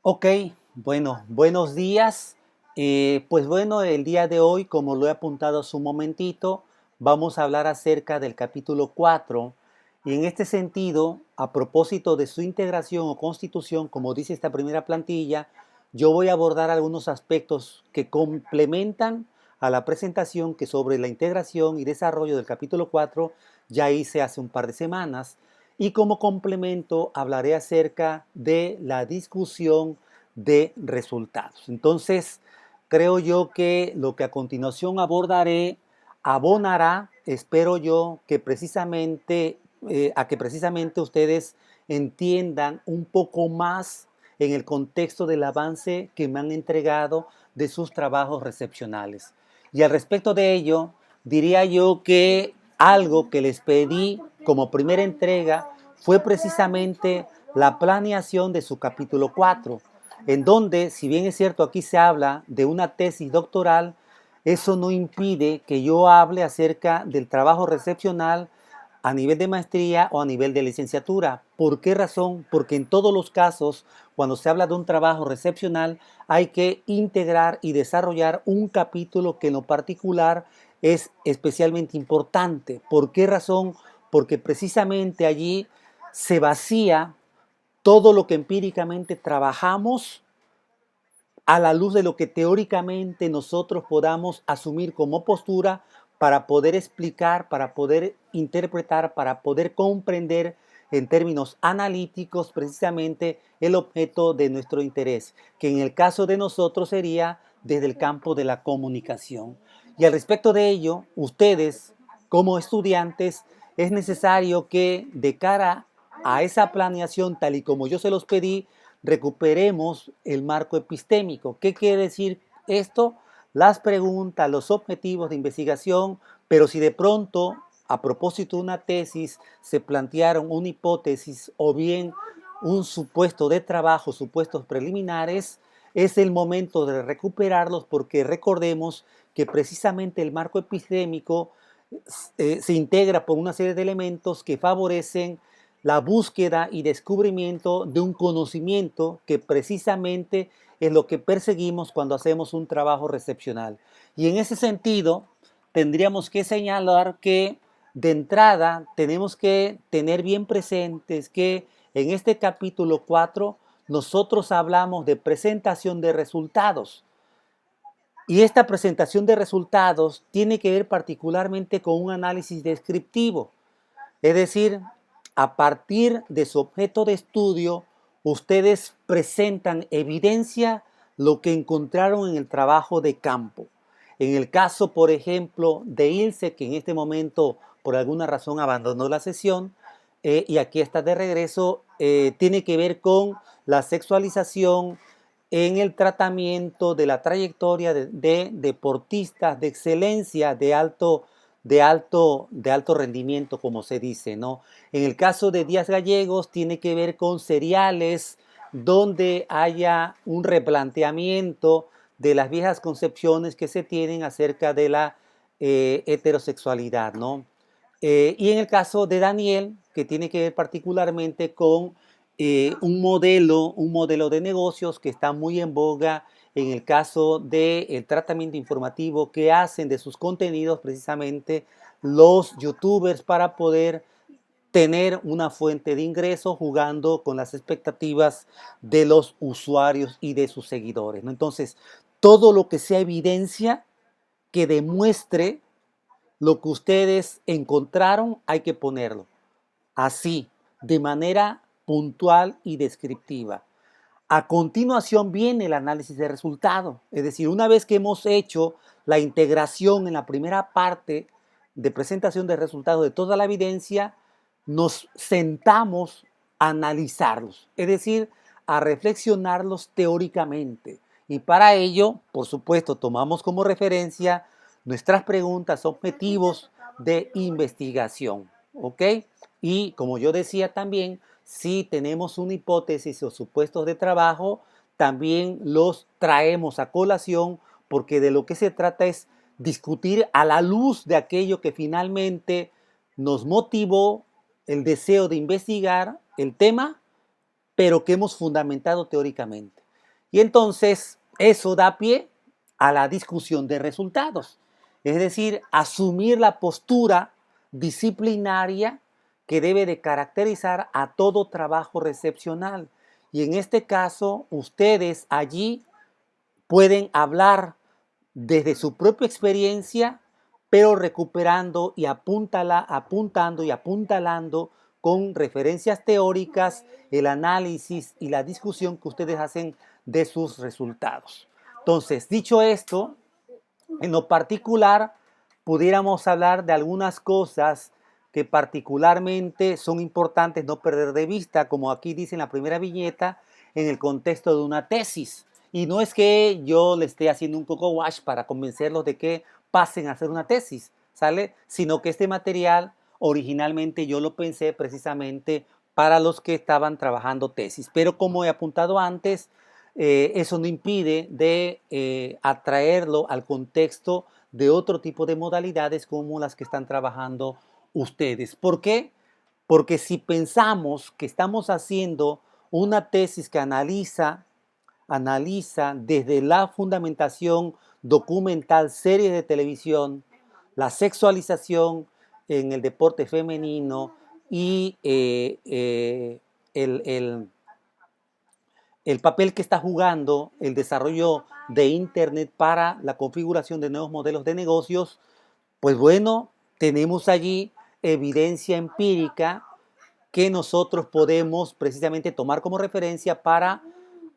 Ok, bueno, buenos días. Pues bueno, el día de hoy, como lo he apuntado hace un momentito, vamos a hablar acerca del capítulo 4. Y en este sentido, a propósito de su integración o constitución, como dice esta primera plantilla, yo voy a abordar algunos aspectos que complementan a la presentación que sobre la integración y desarrollo del capítulo 4 ya hice hace un par de semanas. Y como complemento hablaré acerca de la discusión de resultados. Entonces, creo yo que lo que a continuación abordaré abonará, espero yo, que precisamente a que precisamente ustedes entiendan un poco más en el contexto del avance que me han entregado de sus trabajos recepcionales. Y al respecto de ello, diría yo que algo que les pedí como primera entrega fue precisamente la planeación de su capítulo 4, en donde, si bien es cierto, aquí se habla de una tesis doctoral, eso no impide que yo hable acerca del trabajo recepcional a nivel de maestría o a nivel de licenciatura. ¿Por qué razón? Porque en todos los casos, cuando se habla de un trabajo recepcional, hay que integrar y desarrollar un capítulo que en lo particular es especialmente importante. ¿Por qué razón? Porque precisamente allí se vacía todo lo que empíricamente trabajamos a la luz de lo que teóricamente nosotros podamos asumir como postura para poder explicar, para poder interpretar, para poder comprender en términos analíticos precisamente el objeto de nuestro interés, que en el caso de nosotros sería desde el campo de la comunicación. Y al respecto de ello, ustedes como estudiantes es necesario que de cara a esa planeación tal y como yo se los pedí, recuperemos el marco epistémico. ¿Qué quiere decir esto? Las preguntas, los objetivos de investigación, pero si de pronto, a propósito de una tesis, se plantearon una hipótesis o bien un supuesto de trabajo, supuestos preliminares, es el momento de recuperarlos porque recordemos que precisamente el marco epistémico se integra por una serie de elementos que favorecen la búsqueda y descubrimiento de un conocimiento que precisamente es lo que perseguimos cuando hacemos un trabajo recepcional. Y en ese sentido, tendríamos que señalar que de entrada tenemos que tener bien presentes que en este capítulo 4 nosotros hablamos de presentación de resultados. Y esta presentación de resultados tiene que ver particularmente con un análisis descriptivo. Es decir, a partir de su objeto de estudio, ustedes presentan evidencia lo que encontraron en el trabajo de campo. En el caso, por ejemplo, de Ilse, que en este momento por alguna razón abandonó la sesión y aquí está de regreso, tiene que ver con la sexualización en el tratamiento de la trayectoria de deportistas de excelencia, de alto rendimiento, como se dice, ¿no? En el caso de Díaz Gallegos, tiene que ver con seriales donde haya un replanteamiento de las viejas concepciones que se tienen acerca de la heterosexualidad, ¿no? Y en el caso de Daniel, que tiene que ver particularmente con un modelo de negocios que está muy en boga en el caso del tratamiento informativo que hacen de sus contenidos precisamente los youtubers para poder tener una fuente de ingresos jugando con las expectativas de los usuarios y de sus seguidores, ¿no? Entonces, todo lo que sea evidencia que demuestre lo que ustedes encontraron, hay que ponerlo así, de manera puntual y descriptiva. A continuación viene el análisis de resultado, es decir, una vez que hemos hecho la integración en la primera parte de presentación de resultados de toda la evidencia, nos sentamos a analizarlos, es decir, a reflexionarlos teóricamente. Y para ello, por supuesto, tomamos como referencia nuestras preguntas, objetivos de investigación, ¿ok? Y como yo decía también, si tenemos una hipótesis o supuestos de trabajo, también los traemos a colación porque de lo que se trata es discutir a la luz de aquello que finalmente nos motivó el deseo de investigar el tema, pero que hemos fundamentado teóricamente. Y entonces eso da pie a la discusión de resultados, es decir, asumir la postura disciplinaria que debe de caracterizar a todo trabajo recepcional. Y en este caso, ustedes allí pueden hablar desde su propia experiencia, pero recuperando y apuntando y apuntalando con referencias teóricas, el análisis y la discusión que ustedes hacen de sus resultados. Entonces, dicho esto, en lo particular, pudiéramos hablar de algunas cosas que particularmente son importantes no perder de vista, como aquí dice en la primera viñeta, en el contexto de una tesis. Y no es que yo le esté haciendo un coco wash para convencerlos de que pasen a hacer una tesis, ¿sale? Sino que este material originalmente yo lo pensé precisamente para los que estaban trabajando tesis. Pero como he apuntado antes, eso no impide de atraerlo al contexto de otro tipo de modalidades como las que están trabajando ustedes. ¿Por qué? Porque si pensamos que estamos haciendo una tesis que analiza desde la fundamentación documental, series de televisión, la sexualización en el deporte femenino y el papel que está jugando el desarrollo de Internet para la configuración de nuevos modelos de negocios, pues bueno, tenemos allí evidencia empírica que nosotros podemos precisamente tomar como referencia para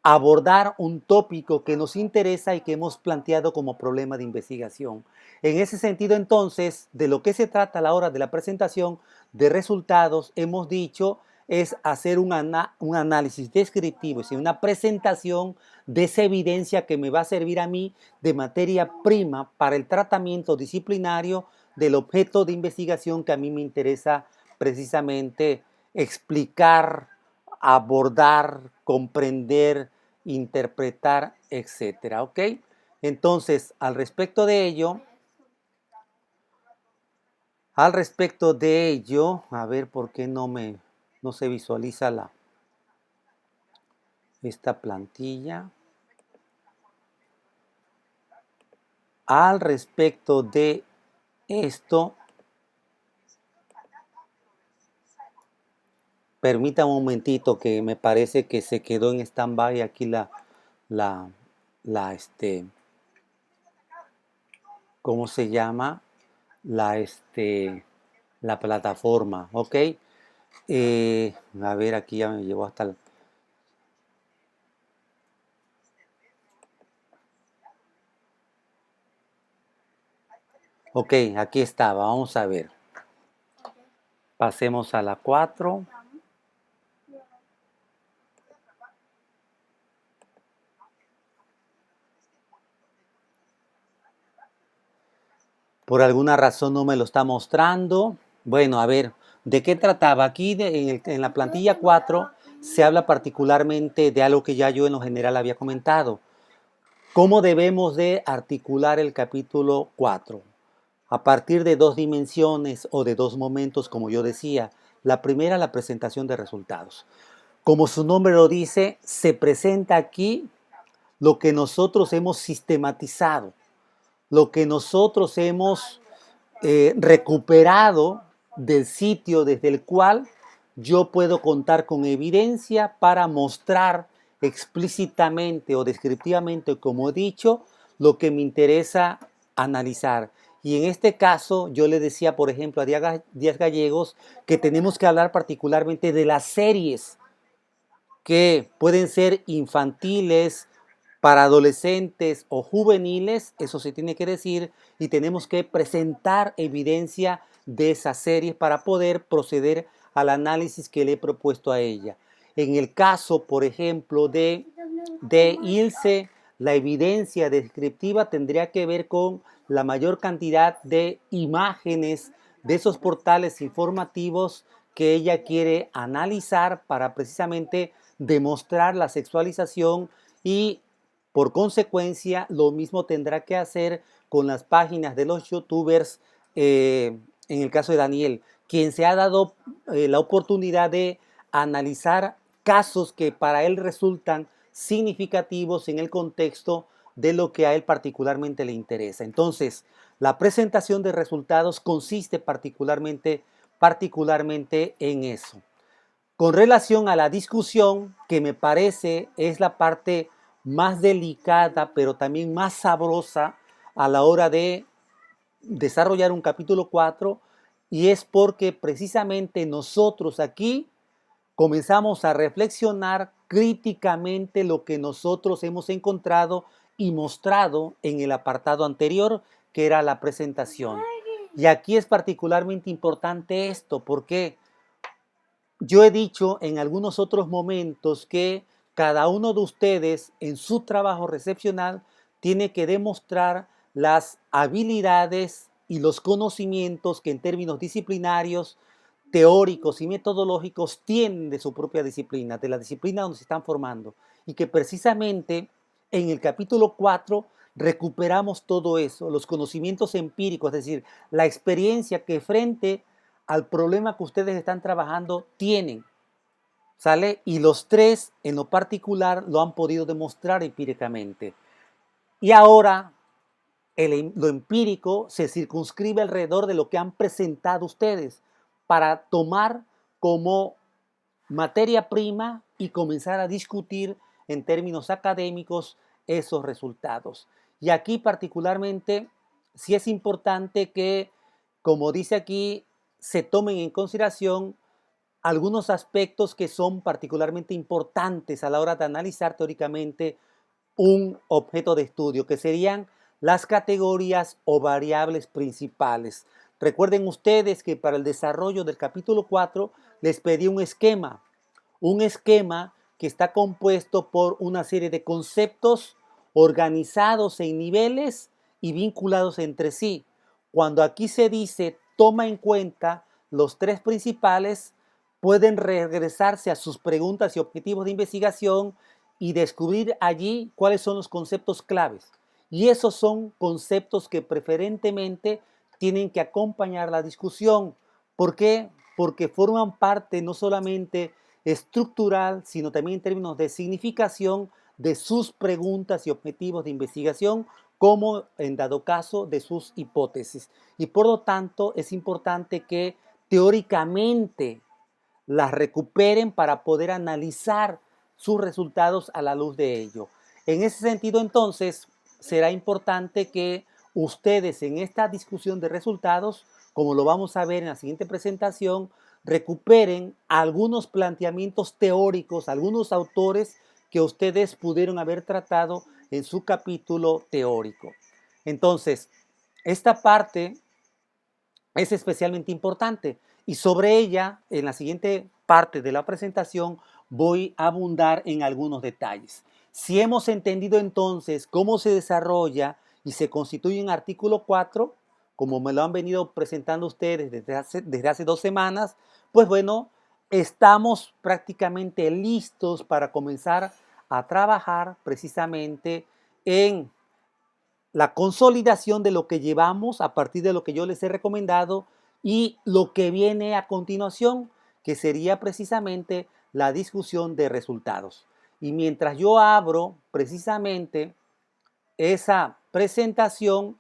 abordar un tópico que nos interesa y que hemos planteado como problema de investigación. En ese sentido, entonces, de lo que se trata a la hora de la presentación de resultados, hemos dicho, es hacer un análisis descriptivo, es decir, una presentación de esa evidencia que me va a servir a mí de materia prima para el tratamiento disciplinario del objeto de investigación que a mí me interesa precisamente explicar, abordar, comprender, interpretar, etcétera, ¿ok? Entonces, al respecto de ello, a ver por qué no se visualiza esta plantilla. Al respecto de esto, permita un momentito que me parece que se quedó en stand-by aquí la, la, ¿cómo se llama? La, la plataforma, ¿ok? A ver, aquí ya me llevó hasta el... Ok, aquí estaba, vamos a ver. Pasemos a la 4. Por alguna razón no me lo está mostrando. Bueno, a ver, ¿de qué trataba? Aquí en la plantilla 4 se habla particularmente de algo que ya yo en lo general había comentado. ¿Cómo debemos de articular el capítulo 4? A partir de dos dimensiones o de dos momentos, como yo decía. La primera, la presentación de resultados. Como su nombre lo dice, se presenta aquí lo que nosotros hemos sistematizado, lo que nosotros hemos recuperado del sitio desde el cual yo puedo contar con evidencia para mostrar explícitamente o descriptivamente, como he dicho, lo que me interesa analizar. Y en este caso, yo le decía, por ejemplo, a Díaz Gallegos, que tenemos que hablar particularmente de las series que pueden ser infantiles, para adolescentes o juveniles, eso se tiene que decir, y tenemos que presentar evidencia de esas series para poder proceder al análisis que le he propuesto a ella. En el caso, por ejemplo, de Ilse, la evidencia descriptiva tendría que ver con la mayor cantidad de imágenes de esos portales informativos que ella quiere analizar para precisamente demostrar la sexualización y por consecuencia lo mismo tendrá que hacer con las páginas de los youtubers, en el caso de Daniel, quien se ha dado la oportunidad de analizar casos que para él resultan significativos en el contexto de lo que a él particularmente le interesa. Entonces, la presentación de resultados consiste particularmente en eso. Con relación a la discusión, que me parece es la parte más delicada, pero también más sabrosa a la hora de desarrollar un capítulo 4, y es porque precisamente nosotros aquí comenzamos a reflexionar críticamente lo que nosotros hemos encontrado y mostrado en el apartado anterior, que era la presentación. Y aquí es particularmente importante esto, porque yo he dicho en algunos otros momentos que cada uno de ustedes en su trabajo recepcional tiene que demostrar las habilidades y los conocimientos que en términos disciplinarios, teóricos y metodológicos tienen de su propia disciplina, de la disciplina donde se están formando. Y que precisamente en el capítulo 4 recuperamos todo eso, los conocimientos empíricos, es decir, la experiencia que frente al problema que ustedes están trabajando tienen, ¿sale? Y los tres en lo particular lo han podido demostrar empíricamente. Y ahora lo empírico se circunscribe alrededor de lo que han presentado ustedes para tomar como materia prima y comenzar a discutir en términos académicos esos resultados. Y aquí particularmente sí es importante que, como dice aquí, se tomen en consideración algunos aspectos que son particularmente importantes a la hora de analizar teóricamente un objeto de estudio, que serían las categorías o variables principales. Recuerden ustedes que para el desarrollo del capítulo 4 les pedí un esquema que está compuesto por una serie de conceptos organizados en niveles y vinculados entre sí. Cuando aquí se dice toma en cuenta los tres principales, pueden regresarse a sus preguntas y objetivos de investigación y descubrir allí cuáles son los conceptos claves. Y esos son conceptos que preferentemente tienen que acompañar la discusión. ¿Por qué? Porque forman parte no solamente estructural, sino también en términos de significación de sus preguntas y objetivos de investigación, como en dado caso de sus hipótesis. Y por lo tanto es importante que teóricamente las recuperen para poder analizar sus resultados a la luz de ello. En ese sentido, entonces, será importante que ustedes en esta discusión de resultados, como lo vamos a ver en la siguiente presentación, recuperen algunos planteamientos teóricos, algunos autores que ustedes pudieron haber tratado en su capítulo teórico. Entonces, esta parte es especialmente importante y sobre ella, en la siguiente parte de la presentación, voy a abundar en algunos detalles. Si hemos entendido entonces cómo se desarrolla y se constituye un artículo 4, como me lo han venido presentando ustedes desde hace 2 semanas, pues bueno, estamos prácticamente listos para comenzar a trabajar precisamente en la consolidación de lo que llevamos a partir de lo que yo les he recomendado y lo que viene a continuación, que sería precisamente la discusión de resultados. Y mientras yo abro precisamente esa presentación,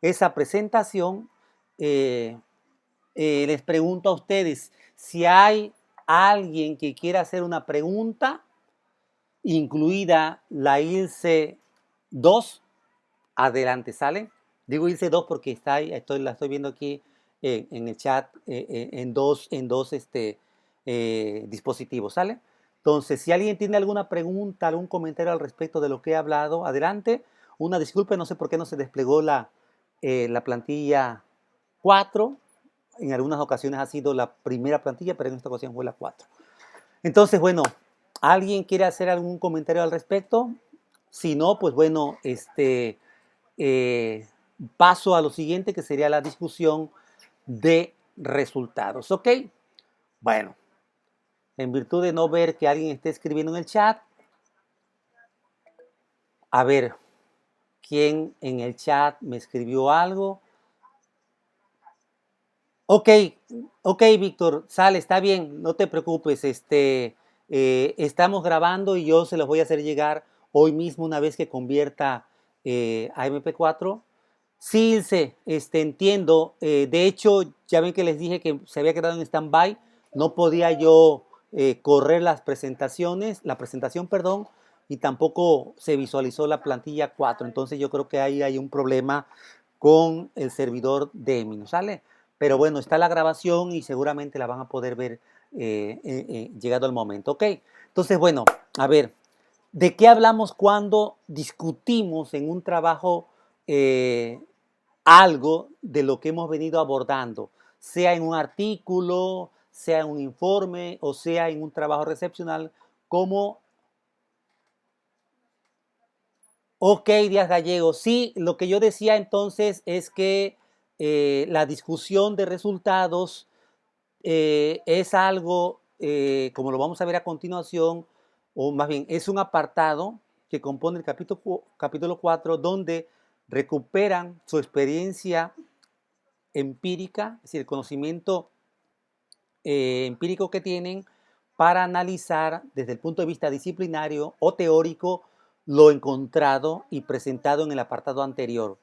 esa presentación, eh, les pregunto a ustedes si hay alguien que quiera hacer una pregunta, incluida la ILCE 2. Adelante, ¿sale? Digo irse dos porque está ahí, la estoy viendo aquí en el chat en dos dispositivos, ¿sale? Entonces, si alguien tiene alguna pregunta, algún comentario al respecto de lo que he hablado, adelante. Una disculpa, no sé por qué no se desplegó la plantilla 4. En algunas ocasiones ha sido la primera plantilla, pero en esta ocasión fue la 4. Entonces, bueno, ¿alguien quiere hacer algún comentario al respecto? Si no, pues bueno, eh, paso a lo siguiente, que sería la discusión de resultados. ¿Ok? Bueno, en virtud de no ver que alguien esté escribiendo en el chat, a ver, ¿quién en el chat me escribió algo? Ok, ok, Víctor, sale, está bien, no te preocupes. estamos grabando y yo se los voy a hacer llegar hoy mismo una vez que convierta a MP4. Sí, Ilse, entiendo. De hecho, ya ven que les dije que se había quedado en stand-by. No podía yo correr las presentaciones, la presentación, perdón, y tampoco se visualizó la plantilla 4. Entonces yo creo que ahí hay un problema con el servidor de Emino, ¿sale? Pero bueno, está la grabación y seguramente la van a poder ver llegado el momento, ¿ok? Entonces, bueno, a ver, ¿de qué hablamos cuando discutimos en un trabajo algo de lo que hemos venido abordando, sea en un artículo, sea en un informe o sea en un trabajo recepcional, como, ok, Díaz Gallego, sí, lo que yo decía entonces es que la discusión de resultados es algo, como lo vamos a ver a continuación, o más bien es un apartado que compone el capítulo 4, donde recuperan su experiencia empírica, es decir, el conocimiento empírico que tienen para analizar desde el punto de vista disciplinario o teórico lo encontrado y presentado en el apartado anterior.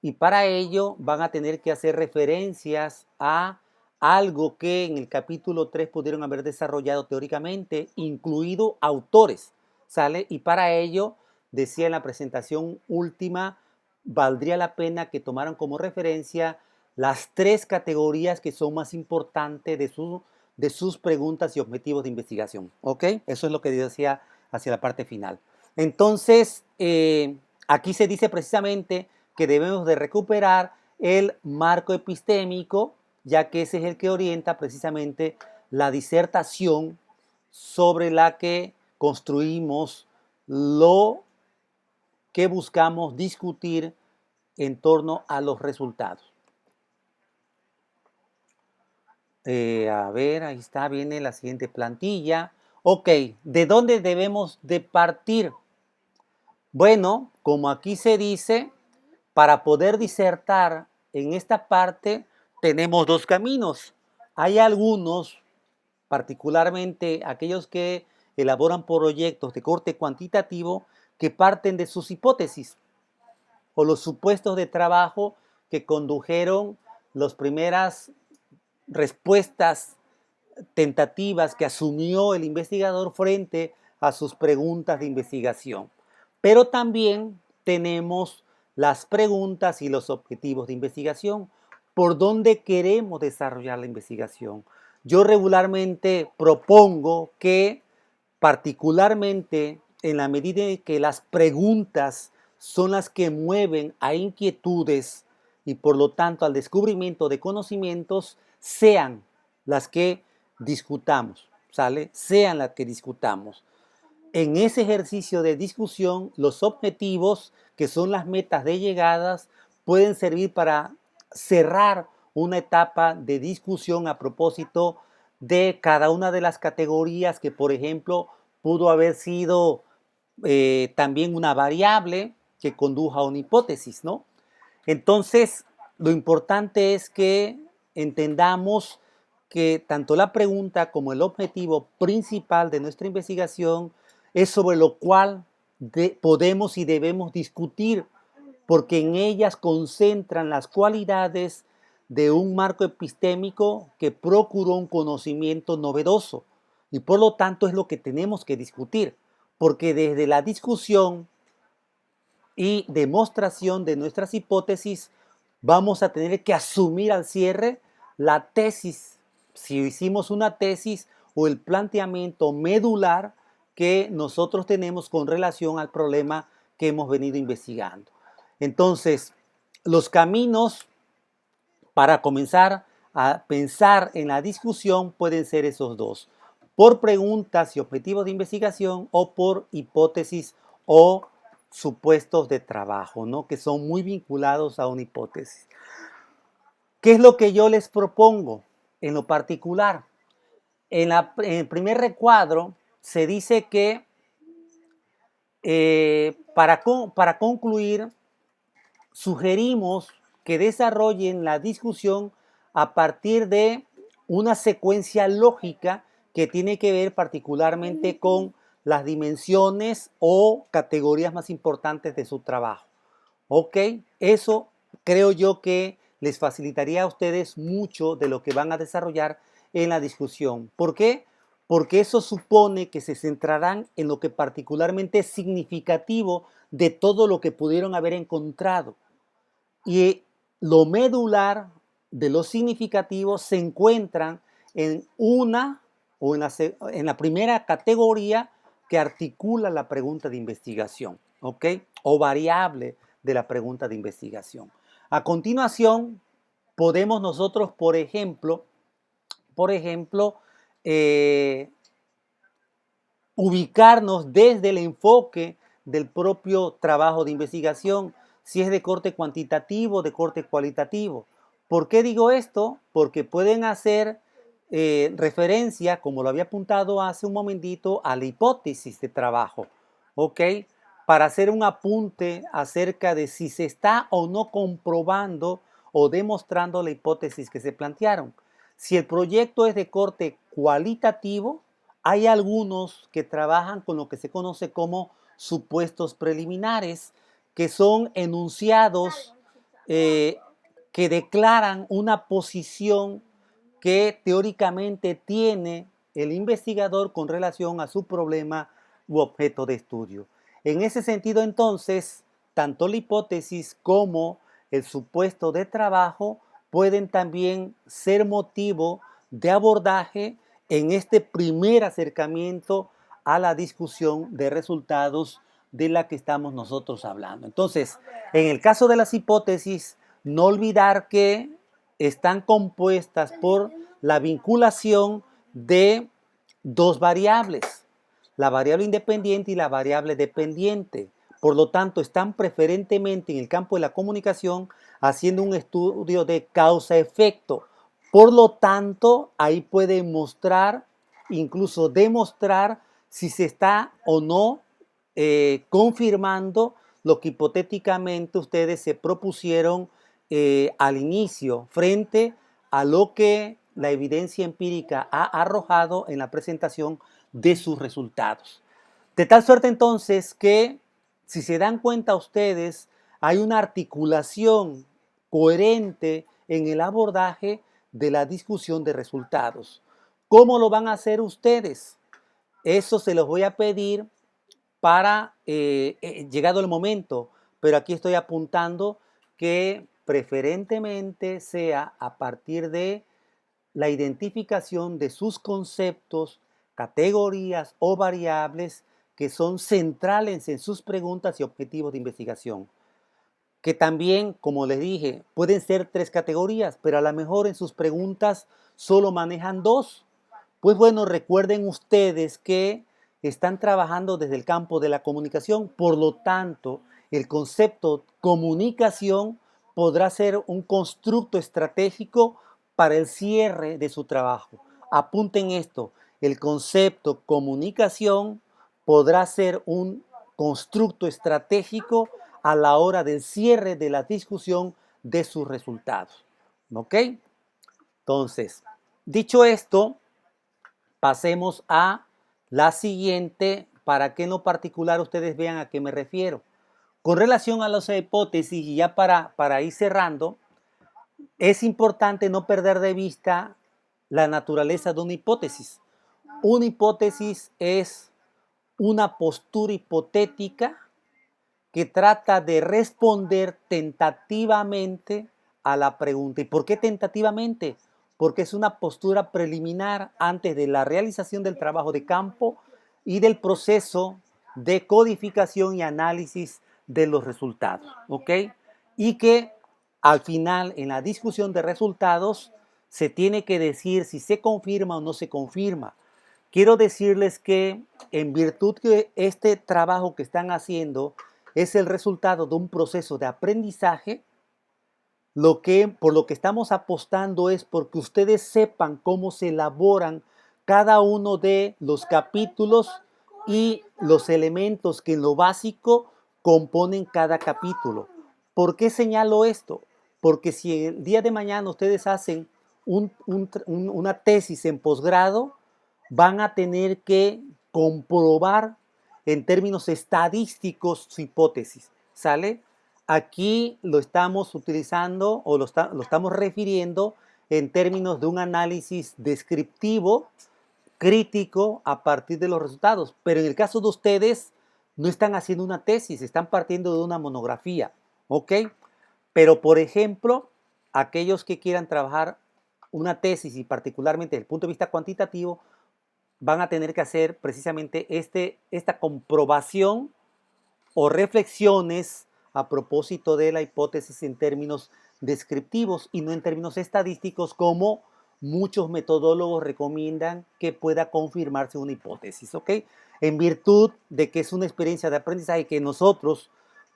Y para ello van a tener que hacer referencias a algo que en el capítulo 3 pudieron haber desarrollado teóricamente, incluido autores, ¿sale? Y para ello, decía en la presentación última, valdría la pena que tomaran como referencia las tres categorías que son más importantes de sus preguntas y objetivos de investigación, ¿ok? Eso es lo que decía hacia la parte final. Entonces, aquí se dice precisamente que debemos de recuperar el marco epistémico, ya que ese es el que orienta precisamente la disertación sobre la que construimos lo que buscamos discutir en torno a los resultados. A ver, ahí está, viene la siguiente plantilla. Ok, ¿de dónde debemos de partir? Bueno, como aquí se dice, para poder disertar en esta parte tenemos dos caminos. Hay algunos, particularmente aquellos que elaboran proyectos de corte cuantitativo, que parten de sus hipótesis o los supuestos de trabajo que condujeron las primeras respuestas tentativas que asumió el investigador frente a sus preguntas de investigación. Pero también tenemos las preguntas y los objetivos de investigación, por dónde queremos desarrollar la investigación. Yo regularmente propongo que, particularmente en la medida en que las preguntas son las que mueven a inquietudes y por lo tanto al descubrimiento de conocimientos, sean las que discutamos, ¿sale? Sean las que discutamos. En ese ejercicio de discusión, los objetivos, que son las metas de llegadas, pueden servir para cerrar una etapa de discusión a propósito de cada una de las categorías que, por ejemplo, pudo haber sido también una variable que condujo a una hipótesis, ¿no? Entonces, lo importante es que entendamos que tanto la pregunta como el objetivo principal de nuestra investigación es sobre lo cual podemos y debemos discutir, porque en ellas concentran las cualidades de un marco epistémico que procuró un conocimiento novedoso. Y por lo tanto es lo que tenemos que discutir, porque desde la discusión y demostración de nuestras hipótesis, vamos a tener que asumir al cierre la tesis, si hicimos una tesis o el planteamiento medular que nosotros tenemos con relación al problema que hemos venido investigando. Entonces, los caminos para comenzar a pensar en la discusión pueden ser esos dos: por preguntas y objetivos de investigación o por hipótesis o supuestos de trabajo, ¿no? Que son muy vinculados a una hipótesis. ¿Qué es lo que yo les propongo en lo particular? En el primer recuadro se dice que para concluir sugerimos que desarrollen la discusión a partir de una secuencia lógica que tiene que ver particularmente con las dimensiones o categorías más importantes de su trabajo. ¿Ok? Eso creo yo que les facilitaría a ustedes mucho de lo que van a desarrollar en la discusión. ¿Por qué? Porque eso supone que se centrarán en lo que particularmente es significativo de todo lo que pudieron haber encontrado. Y lo medular de lo significativo se encuentran en una o en la primera categoría que articula la pregunta de investigación, ¿ok? O variable de la pregunta de investigación. A continuación, podemos nosotros, por ejemplo, eh, ubicarnos desde el enfoque del propio trabajo de investigación, si es de corte cuantitativo o de corte cualitativo. ¿Por qué digo esto? Porque pueden hacer referencia, como lo había apuntado hace un momentito, a la hipótesis de trabajo, ¿ok? Para hacer un apunte acerca de si se está o no comprobando o demostrando la hipótesis que se plantearon. Si el proyecto es de corte cualitativo, hay algunos que trabajan con lo que se conoce como supuestos preliminares, que son enunciados que declaran una posición que teóricamente tiene el investigador con relación a su problema u objeto de estudio. En ese sentido, entonces, tanto la hipótesis como el supuesto de trabajo pueden también ser motivo de abordaje en este primer acercamiento a la discusión de resultados de la que estamos nosotros hablando. Entonces, en el caso de las hipótesis, no olvidar que están compuestas por la vinculación de dos variables, la variable independiente y la variable dependiente. Por lo tanto, están preferentemente en el campo de la comunicación haciendo un estudio de causa-efecto. Por lo tanto, ahí pueden mostrar, incluso demostrar, si se está o no confirmando lo que hipotéticamente ustedes se propusieron al inicio, frente a lo que la evidencia empírica ha arrojado en la presentación de sus resultados. De tal suerte entonces que, si se dan cuenta ustedes, hay una articulación coherente en el abordaje de la discusión de resultados. ¿Cómo lo van a hacer ustedes? Eso se los voy a pedir para llegado el momento, pero aquí estoy apuntando que preferentemente sea a partir de la identificación de sus conceptos, categorías o variables que son centrales en sus preguntas y objetivos de investigación. Que también, como les dije, pueden ser tres categorías, pero a lo mejor en sus preguntas solo manejan dos. Pues bueno, recuerden ustedes que están trabajando desde el campo de la comunicación, por lo tanto, el concepto comunicación podrá ser un constructo estratégico para el cierre de su trabajo. Apunten esto, el concepto comunicación podrá ser un constructo estratégico a la hora del cierre de la discusión de sus resultados. ¿Ok? Entonces, dicho esto, pasemos a la siguiente para que en lo particular ustedes vean a qué me refiero. Con relación a las hipótesis, y ya para ir cerrando, es importante no perder de vista la naturaleza de una hipótesis. Una hipótesis es una postura hipotética que trata de responder tentativamente a la pregunta. ¿Y por qué tentativamente? Porque es una postura preliminar antes de la realización del trabajo de campo y del proceso de codificación y análisis de los resultados, ¿ok? Y que al final, en la discusión de resultados, se tiene que decir si se confirma o no se confirma. Quiero decirles que en virtud que este trabajo que están haciendo es el resultado de un proceso de aprendizaje, por lo que estamos apostando es porque ustedes sepan cómo se elaboran cada uno de los capítulos y los elementos que en lo básico componen cada capítulo. ¿Por qué señalo esto? Porque si el día de mañana ustedes hacen una tesis en posgrado, van a tener que comprobar en términos estadísticos su hipótesis, ¿sale? Aquí lo estamos utilizando o lo estamos refiriendo en términos de un análisis descriptivo, crítico, a partir de los resultados. Pero en el caso de ustedes, no están haciendo una tesis, están partiendo de una monografía, ¿ok? Pero, por ejemplo, aquellos que quieran trabajar una tesis y particularmente desde el punto de vista cuantitativo, van a tener que hacer precisamente esta comprobación o reflexiones a propósito de la hipótesis en términos descriptivos y no en términos estadísticos como muchos metodólogos recomiendan que pueda confirmarse una hipótesis, ¿ok? En virtud de que es una experiencia de aprendizaje que nosotros,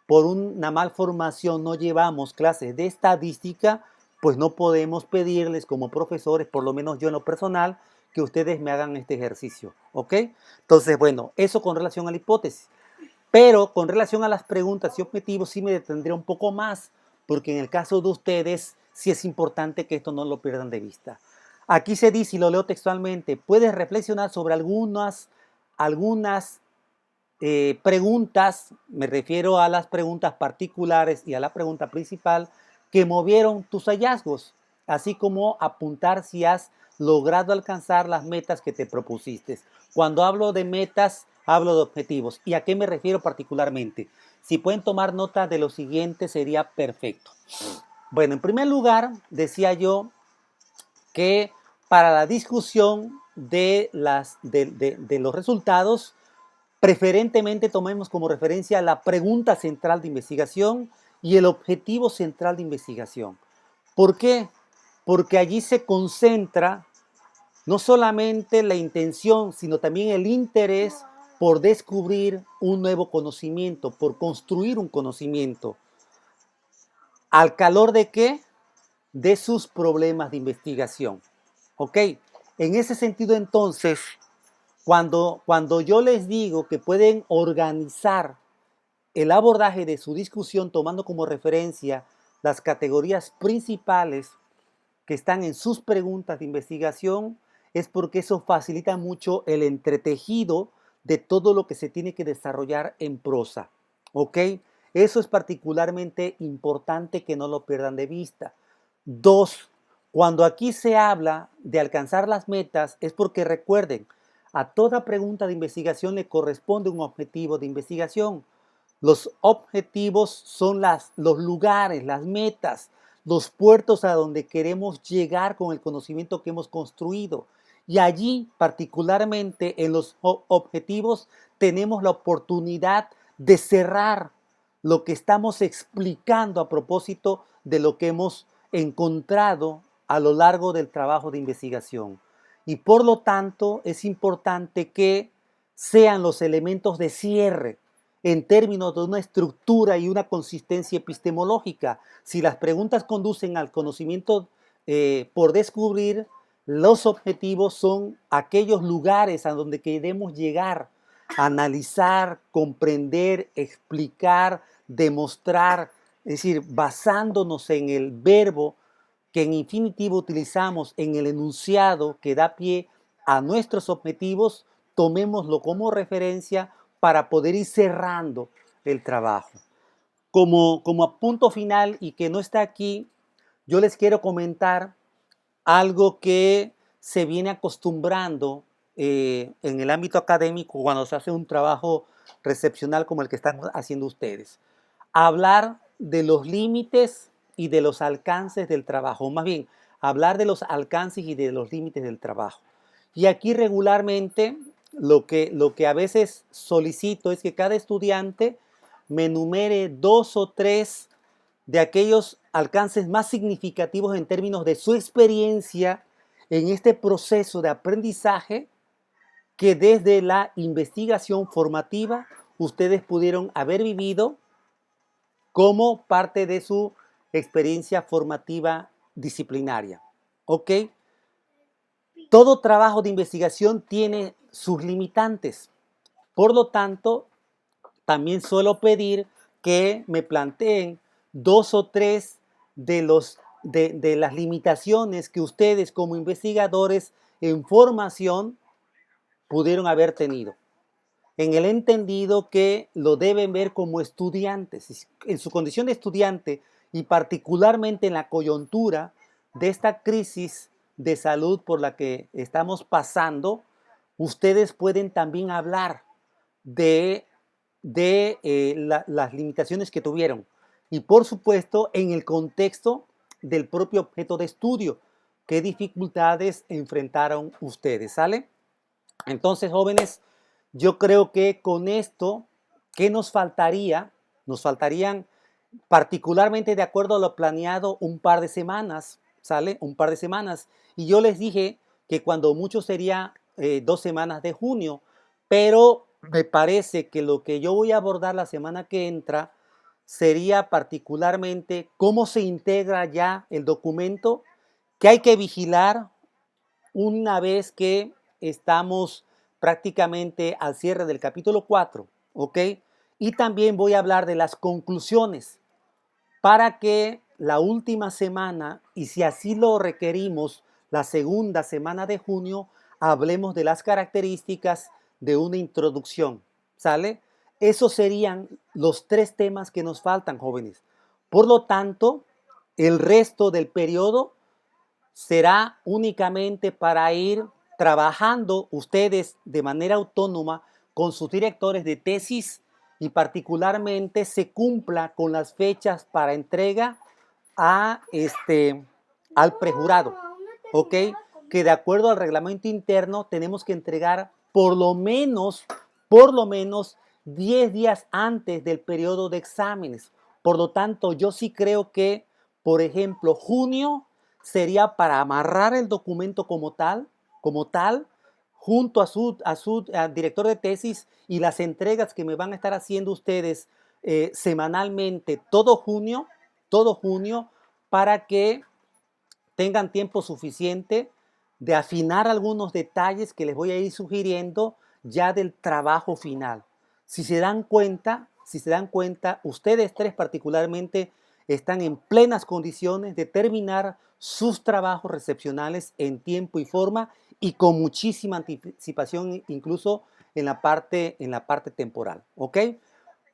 por una malformación, no llevamos clases de estadística, pues no podemos pedirles como profesores, por lo menos yo en lo personal, que ustedes me hagan este ejercicio, ¿ok? Entonces, bueno, eso con relación a la hipótesis. Pero con relación a las preguntas y objetivos sí me detendré un poco más, porque en el caso de ustedes sí es importante que esto no lo pierdan de vista. Aquí se dice, y lo leo textualmente, puedes reflexionar sobre algunas preguntas, me refiero a las preguntas particulares y a la pregunta principal, que movieron tus hallazgos, así como apuntar si has logrado alcanzar las metas que te propusiste. Cuando hablo de metas, hablo de objetivos. ¿Y a qué me refiero particularmente? Si pueden tomar nota de lo siguiente, sería perfecto. Bueno, en primer lugar, decía yo que para la discusión de los resultados, preferentemente tomemos como referencia la pregunta central de investigación y el objetivo central de investigación. ¿Por qué? Porque allí se concentra no solamente la intención, sino también el interés por descubrir un nuevo conocimiento, por construir un conocimiento. ¿Al calor de qué? De sus problemas de investigación. ¿Ok? En ese sentido, entonces, cuando yo les digo que pueden organizar el abordaje de su discusión tomando como referencia las categorías principales que están en sus preguntas de investigación, es porque eso facilita mucho el entretejido de todo lo que se tiene que desarrollar en prosa. ¿Ok? Eso es particularmente importante que no lo pierdan de vista. Dos, cuando aquí se habla de alcanzar las metas, es porque recuerden, a toda pregunta de investigación le corresponde un objetivo de investigación. Los objetivos son los lugares, las metas, los puertos a donde queremos llegar con el conocimiento que hemos construido. Y allí, particularmente en los objetivos, tenemos la oportunidad de cerrar lo que estamos explicando a propósito de lo que hemos encontrado a lo largo del trabajo de investigación. Y por lo tanto, es importante que sean los elementos de cierre en términos de una estructura y una consistencia epistemológica. Si las preguntas conducen al conocimiento por descubrir, los objetivos son aquellos lugares a donde queremos llegar, analizar, comprender, explicar, demostrar, es decir, basándonos en el verbo que en infinitivo utilizamos en el enunciado que da pie a nuestros objetivos, tomémoslo como referencia para poder ir cerrando el trabajo. Como punto final y que no está aquí, yo les quiero comentar algo que se viene acostumbrando en el ámbito académico cuando se hace un trabajo recepcional como el que están haciendo ustedes. Hablar de los límites y de los alcances del trabajo, más bien, hablar de los alcances y de los límites del trabajo. Y aquí regularmente lo que a veces solicito es que cada estudiante me enumere dos o tres de aquellos alcances más significativos en términos de su experiencia en este proceso de aprendizaje que desde la investigación formativa ustedes pudieron haber vivido como parte de su experiencia formativa disciplinaria. ¿Ok? Todo trabajo de investigación tiene sus limitantes. Por lo tanto, también suelo pedir que me planteen dos o tres de las limitaciones que ustedes como investigadores en formación pudieron haber tenido. En el entendido que lo deben ver como estudiantes, en su condición de estudiante y particularmente en la coyuntura de esta crisis de salud por la que estamos pasando, ustedes pueden también hablar de las limitaciones que tuvieron y por supuesto en el contexto del propio objeto de estudio, qué dificultades enfrentaron ustedes, ¿sale? Entonces, jóvenes, yo creo que con esto, ¿qué nos faltaría? Nos faltarían, particularmente de acuerdo a lo planeado, un par de semanas, ¿sale? Un par de semanas. Y yo les dije que cuando mucho sería 2 semanas de junio, pero me parece que lo que yo voy a abordar la semana que entra sería particularmente cómo se integra ya el documento, que hay que vigilar una vez que estamos prácticamente al cierre del capítulo 4, ¿ok? Y también voy a hablar de las conclusiones para que la última semana, y si así lo requerimos, la segunda semana de junio, hablemos de las características de una introducción, ¿sale? Esos serían los 3 temas que nos faltan, jóvenes. Por lo tanto, el resto del periodo será únicamente para ir trabajando ustedes de manera autónoma con sus directores de tesis y particularmente se cumpla con las fechas para entrega a al prejurado, ¿ok? Que de acuerdo al reglamento interno tenemos que entregar por lo menos 10 días antes del periodo de exámenes. Por lo tanto, yo sí creo que, por ejemplo, junio sería para amarrar el documento como tal, junto a director de tesis y las entregas que me van a estar haciendo ustedes semanalmente todo junio, para que tengan tiempo suficiente de afinar algunos detalles que les voy a ir sugiriendo ya del trabajo final. Si se dan cuenta, ustedes 3 particularmente están en plenas condiciones de terminar sus trabajos recepcionales en tiempo y forma y con muchísima anticipación, incluso en la parte temporal, ¿ok?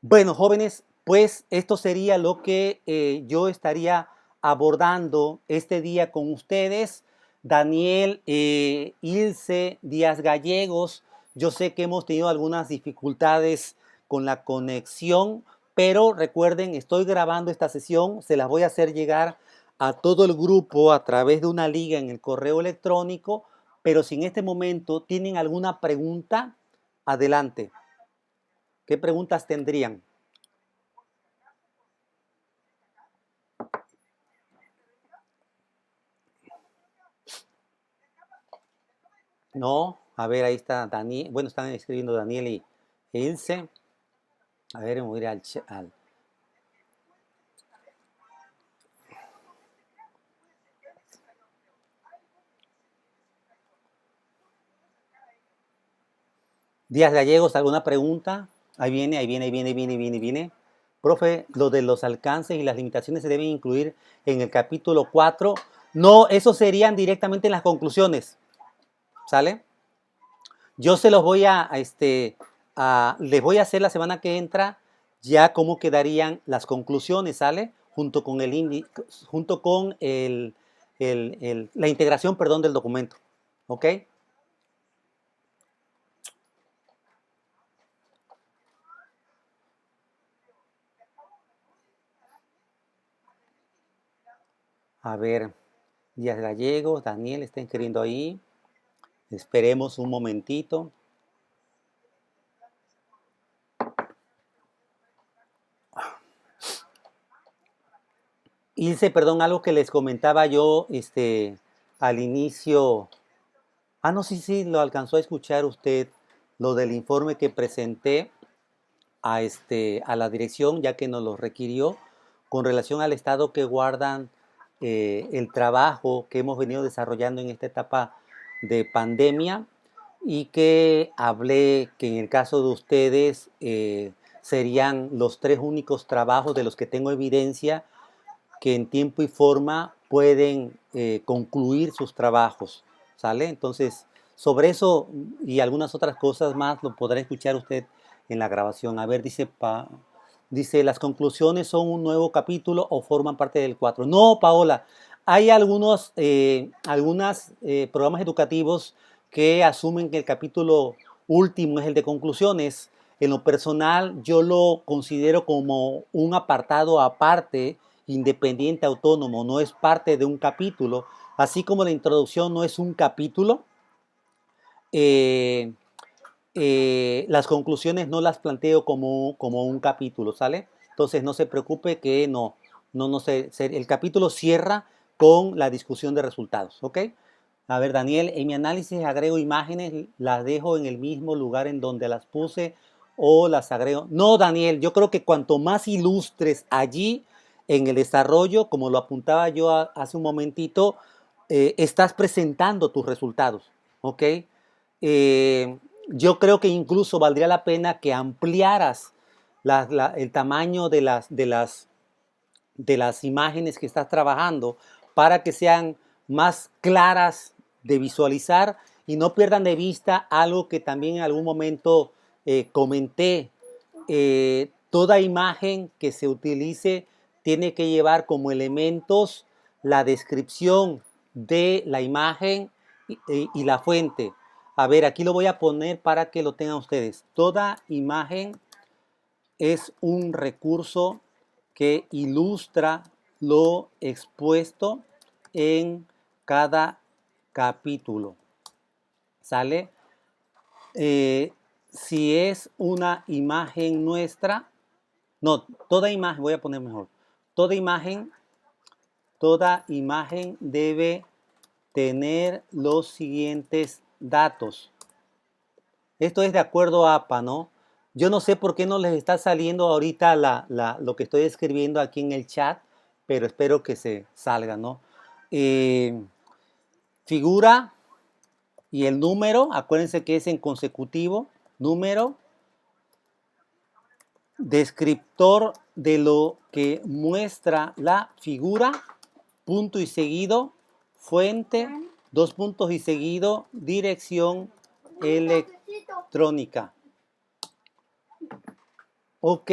Bueno, jóvenes, pues esto sería lo que yo estaría abordando este día con ustedes. Daniel, Ilse, Díaz Gallegos, yo sé que hemos tenido algunas dificultades con la conexión, pero recuerden, estoy grabando esta sesión, se las voy a hacer llegar a todo el grupo a través de una liga en el correo electrónico, pero si en este momento tienen alguna pregunta, adelante. ¿Qué preguntas tendrían? No, a ver, ahí está Daniel. Bueno, están escribiendo Daniel e Ilse. A ver, voy a ir al. Díaz Gallegos, ¿alguna pregunta? Ahí viene, ahí viene, ahí viene, viene. Profe, lo de los alcances y las limitaciones se deben incluir en el capítulo 4. No, eso serían directamente en las conclusiones. ¿Sale? Yo se los voy les voy a hacer la semana que entra ya cómo quedarían las conclusiones, ¿sale? Junto con la integración, perdón, del documento. ¿Ok? A ver, Díaz Gallegos, Daniel, está escribiendo ahí. Esperemos un momentito. Ilse, perdón, algo que les comentaba yo al inicio. Ah, no, sí, sí, lo alcanzó a escuchar usted, lo del informe que presenté a la dirección, ya que nos lo requirió, con relación al estado que guardan el trabajo que hemos venido desarrollando en esta etapa de pandemia y que hablé que en el caso de ustedes serían los 3 únicos trabajos de los que tengo evidencia que en tiempo y forma pueden concluir sus trabajos, ¿sale? Entonces, sobre eso y algunas otras cosas más lo podrá escuchar usted en la grabación. A ver, dice, las conclusiones son un nuevo capítulo o forman parte del 4. No, Paola, hay algunos programas educativos que asumen que el capítulo último es el de conclusiones. En lo personal, yo lo considero como un apartado aparte, independiente, autónomo, no es parte de un capítulo, así como la introducción no es un capítulo. eh, las conclusiones no las planteo como un capítulo, ¿sale? Entonces no se preocupe que no sé, el capítulo cierra con la discusión de resultados, ¿ok? A ver, Daniel, en mi análisis agrego imágenes, las dejo en el mismo lugar en donde las puse o las agrego. No, Daniel, yo creo que cuanto más ilustres allí en el desarrollo, como lo apuntaba yo hace un momentito, estás presentando tus resultados, ¿ok? Eh, yo creo que incluso valdría la pena que ampliaras el tamaño de las imágenes que estás trabajando para que sean más claras de visualizar y no pierdan de vista algo que también en algún momento comenté. Toda imagen que se utilice tiene que llevar como elementos la descripción de la imagen y la fuente. A ver, aquí lo voy a poner para que lo tengan ustedes. Toda imagen es un recurso que ilustra lo expuesto en cada capítulo. ¿Sale? Si es una imagen nuestra, no, toda imagen, voy a poner mejor, toda imagen debe tener los siguientes datos. Esto es de acuerdo a APA, ¿no? Yo no sé por qué no les está saliendo ahorita lo que estoy escribiendo aquí en el chat, pero espero que se salga, ¿no? Eh, figura y el número, acuérdense que es en consecutivo, número, descriptor de lo que muestra la figura, punto y seguido, fuente, dos puntos y seguido, dirección electrónica. Ok,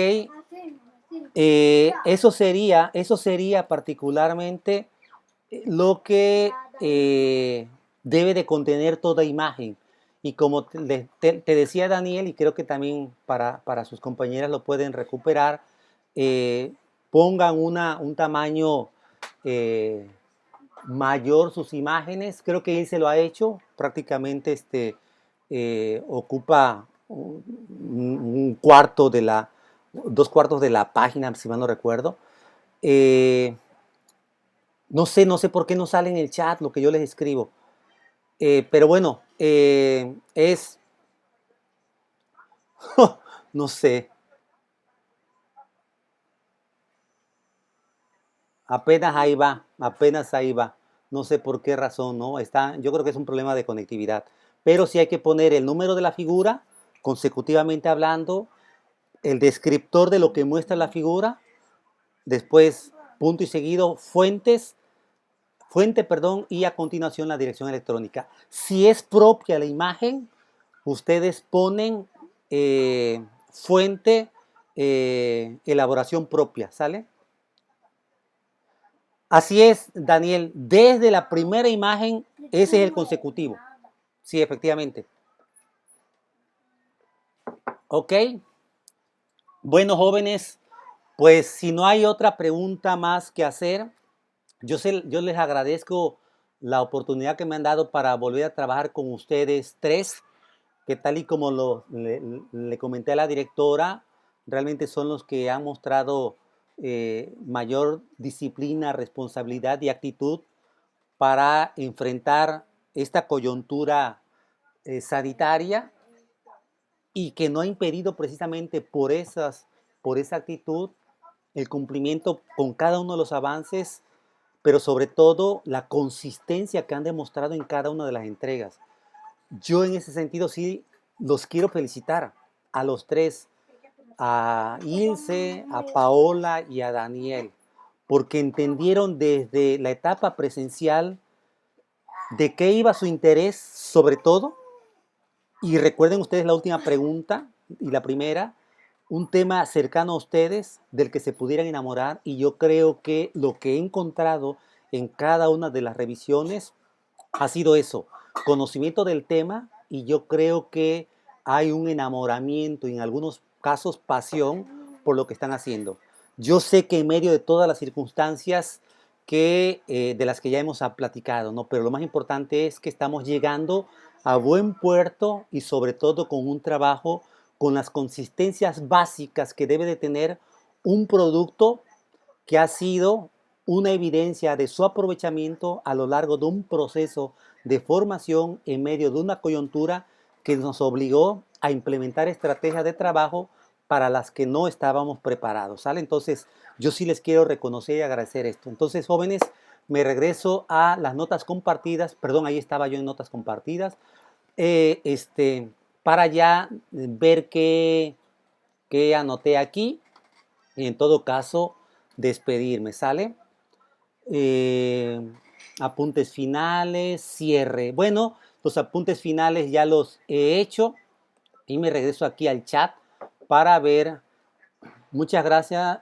eso sería particularmente lo que debe de contener toda imagen. Y como te decía Daniel, y creo que también para sus compañeras lo pueden recuperar, pongan un tamaño mayor sus imágenes. Creo que él se lo ha hecho, prácticamente ocupa un cuarto de dos cuartos de la página, si mal no recuerdo. Eh, no sé por qué no sale en el chat lo que yo les escribo. Pero bueno, no sé, apenas ahí va. No sé por qué razón, ¿no? Yo creo que es un problema de conectividad. Pero sí hay que poner el número de la figura, consecutivamente hablando, el descriptor de lo que muestra la figura, después punto y seguido, fuente, perdón, y a continuación la dirección electrónica. Si es propia la imagen, ustedes ponen fuente, elaboración propia, ¿sale? Así es, Daniel, desde la primera imagen, ese es el consecutivo. Sí, efectivamente. Ok, bueno, jóvenes, pues si no hay otra pregunta más que hacer, yo les agradezco la oportunidad que me han dado para volver a trabajar con ustedes tres, que tal y como le comenté a la directora, realmente son los que han mostrado mayor disciplina, responsabilidad y actitud para enfrentar esta coyuntura sanitaria y que no ha impedido precisamente por esa actitud el cumplimiento con cada uno de los avances, pero sobre todo la consistencia que han demostrado en cada una de las entregas. Yo en ese sentido sí los quiero felicitar a los tres, a Ilse, a Paola y a Daniel, porque entendieron desde la etapa presencial ¿De qué iba su interés sobre todo? Y recuerden ustedes la última pregunta y la primera, un tema cercano a ustedes del que se pudieran enamorar, y yo creo que lo que he encontrado en cada una de las revisiones ha sido eso, conocimiento del tema, y yo creo que hay un enamoramiento y en algunos casos pasión por lo que están haciendo. Yo sé que en medio de todas las circunstancias de las que ya hemos platicado, ¿no? Pero lo más importante es que estamos llegando a buen puerto y sobre todo con un trabajo con las consistencias básicas que debe de tener un producto que ha sido una evidencia de su aprovechamiento a lo largo de un proceso de formación en medio de una coyuntura que nos obligó a implementar estrategias de trabajo para las que no estábamos preparados, ¿sale? Entonces, yo sí les quiero reconocer y agradecer esto. Entonces, jóvenes, me regreso a las notas compartidas, perdón, ahí estaba yo en notas compartidas, eh, este, para ya ver qué anoté aquí y en todo caso despedirme, ¿sale? Eh, apuntes finales, cierre. Bueno, los apuntes finales ya los he hecho y me regreso aquí al chat para ver. Muchas gracias.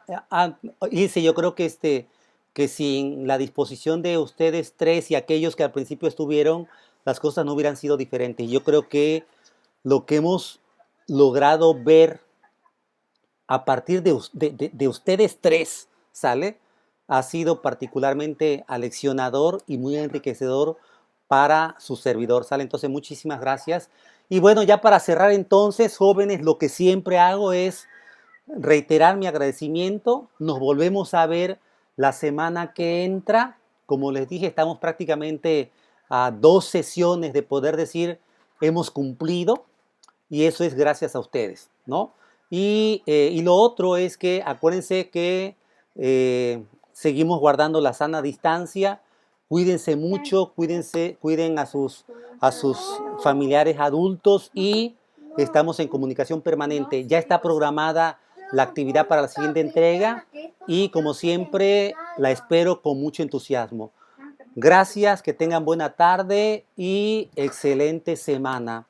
Ilse, yo creo que sin la disposición de ustedes tres y aquellos que al principio estuvieron, las cosas no hubieran sido diferentes. Yo creo que lo que hemos logrado ver a partir de ustedes tres, ¿sale? Ha sido particularmente aleccionador y muy enriquecedor para su servidor, ¿sale? Entonces, muchísimas gracias. Y bueno, ya para cerrar entonces, jóvenes, lo que siempre hago es reiterar mi agradecimiento. Nos volvemos a ver la semana que entra. Como les dije, estamos prácticamente a 2 sesiones de poder decir hemos cumplido, y eso es gracias a ustedes, ¿no? Y lo otro es que acuérdense que seguimos guardando la sana distancia, cuídense mucho, cuídense, cuiden a sus familiares adultos y estamos en comunicación permanente. Ya está programada la actividad para la siguiente entrega y como siempre la espero con mucho entusiasmo. Gracias, que tengan buena tarde y excelente semana.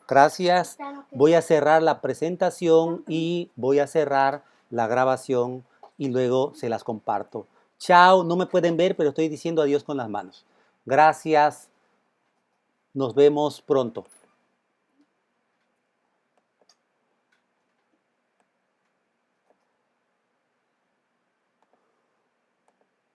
Gracias. Voy a cerrar la presentación y voy a cerrar la grabación y luego se las comparto. Chao, no me pueden ver, pero estoy diciendo adiós con las manos. Gracias. Nos vemos pronto.